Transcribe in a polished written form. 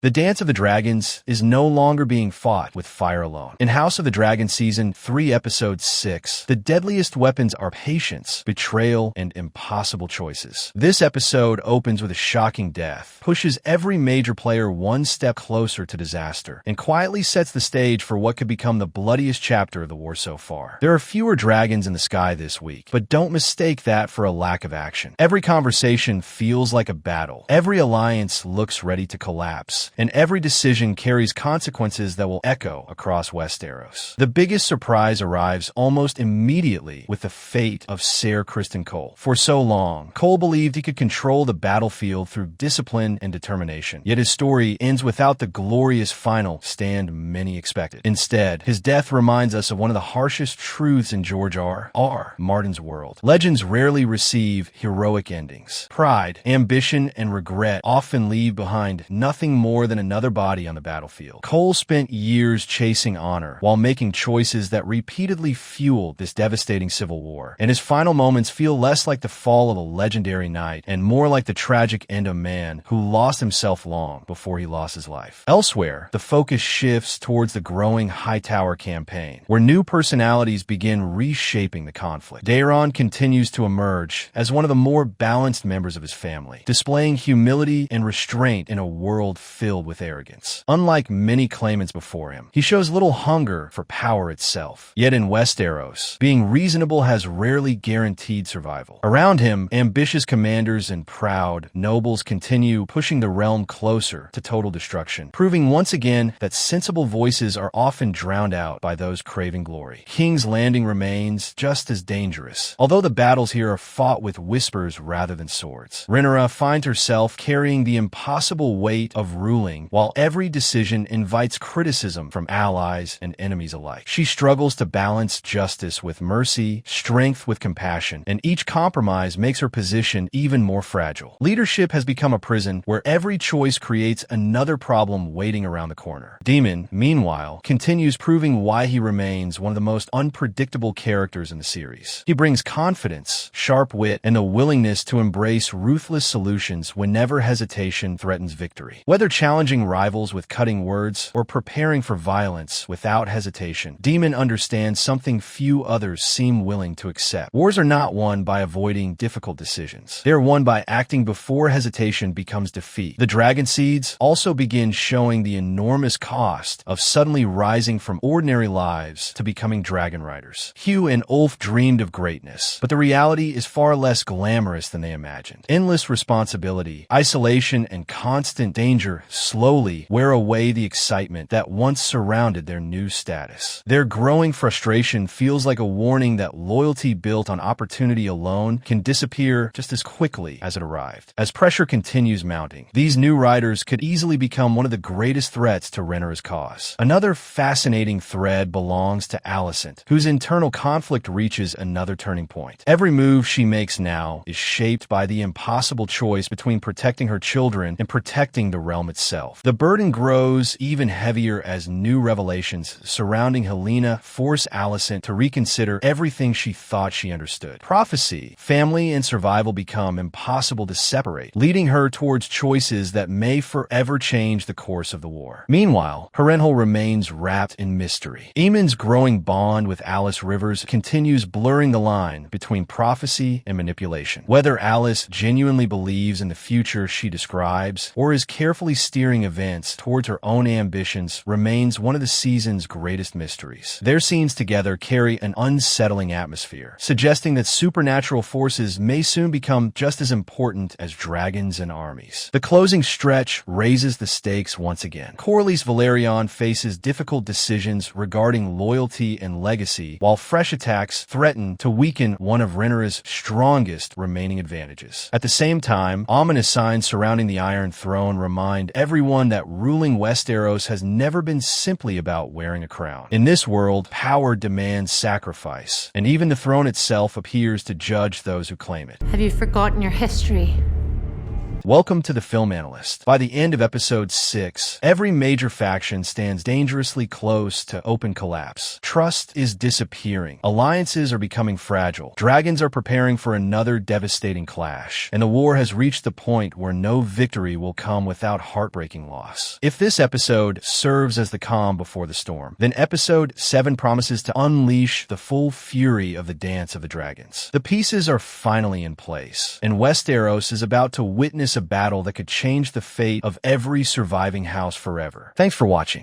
The Dance of the Dragons is no longer being fought with fire alone. In House of the Dragon Season 3, Episode 6, the deadliest weapons are patience, betrayal, and impossible choices. This episode opens with a shocking death, pushes every major player one step closer to disaster, and quietly sets the stage for what could become the bloodiest chapter of the war so far. There are fewer dragons in the sky this week, but don't mistake that for a lack of action. Every conversation feels like a battle. Every alliance looks ready to collapse. And every decision carries consequences that will echo across Westeros. The biggest surprise arrives almost immediately with the fate of Ser Criston Cole. For so long, Cole believed he could control the battlefield through discipline and determination. Yet his story ends without the glorious final stand many expected. Instead, his death reminds us of one of the harshest truths in George R. Martin's world. Legends rarely receive heroic endings. Pride, ambition, and regret often leave behind nothing more than another body on the battlefield. Cole spent years chasing honor while making choices that repeatedly fueled this devastating civil war, and his final moments feel less like the fall of a legendary knight and more like the tragic end of a man who lost himself long before he lost his life. Elsewhere, the focus shifts towards the growing Hightower campaign, where new personalities begin reshaping the conflict. Daeron continues to emerge as one of the more balanced members of his family, displaying humility and restraint in a world filled with arrogance. Unlike many claimants before him, he shows little hunger for power itself. Yet in Westeros, being reasonable has rarely guaranteed survival. Around him, ambitious commanders and proud nobles continue pushing the realm closer to total destruction, proving once again that sensible voices are often drowned out by those craving glory. King's Landing remains just as dangerous, although the battles here are fought with whispers rather than swords. Rhaenyra finds herself carrying the impossible weight of ruling, while every decision invites criticism from allies and enemies alike. She struggles to balance justice with mercy, strength with compassion, and each compromise makes her position even more fragile. Leadership has become a prison where every choice creates another problem waiting around the corner. Daemon, meanwhile, continues proving why he remains one of the most unpredictable characters in the series. He brings confidence, sharp wit, and a willingness to embrace ruthless solutions whenever hesitation threatens victory. Whether challenging rivals with cutting words or preparing for violence without hesitation, Daemon understands something few others seem willing to accept. Wars are not won by avoiding difficult decisions. They are won by acting before hesitation becomes defeat. The dragon seeds also begin showing the enormous cost of suddenly rising from ordinary lives to becoming dragon riders. Hugh and Ulf dreamed of greatness, but the reality is far less glamorous than they imagined. Endless responsibility, isolation, and constant danger slowly wear away the excitement that once surrounded their new status. Their growing frustration feels like a warning that loyalty built on opportunity alone can disappear just as quickly as it arrived. As pressure continues mounting, these new riders could easily become one of the greatest threats to Rhaenyra's cause. Another fascinating thread belongs to Alicent, whose internal conflict reaches another turning point. Every move she makes now is shaped by the impossible choice between protecting her children and protecting the realm itself. The burden grows even heavier as new revelations surrounding Helena force Alicent to reconsider everything she thought she understood. Prophecy, family, and survival become impossible to separate, leading her towards choices that may forever change the course of the war. Meanwhile, Harrenhal remains wrapped in mystery. Aemon's growing bond with Alice Rivers continues blurring the line between prophecy and manipulation. Whether Alice genuinely believes in the future she describes or is carefully steering events towards her own ambitions remains one of the season's greatest mysteries. Their scenes together carry an unsettling atmosphere, suggesting that supernatural forces may soon become just as important as dragons and armies. The closing stretch raises the stakes once again. Corlys Velaryon faces difficult decisions regarding loyalty and legacy, while fresh attacks threaten to weaken one of Rhaenyra's strongest remaining advantages. At the same time, ominous signs surrounding the Iron Throne remind everyone that ruling Westeros has never been simply about wearing a crown. In this world, power demands sacrifice, and even the throne itself appears to judge those who claim it. Have you forgotten your history? Welcome to the Film Analyst. By the end of episode 6, every major faction stands dangerously close to open collapse. Trust is disappearing. Alliances are becoming fragile. Dragons are preparing for another devastating clash. And the war has reached the point where no victory will come without heartbreaking loss. If this episode serves as the calm before the storm, then episode 7 promises to unleash the full fury of the Dance of the Dragons. The pieces are finally in place, and Westeros is about to witness a battle that could change the fate of every surviving house forever. Thanks for watching.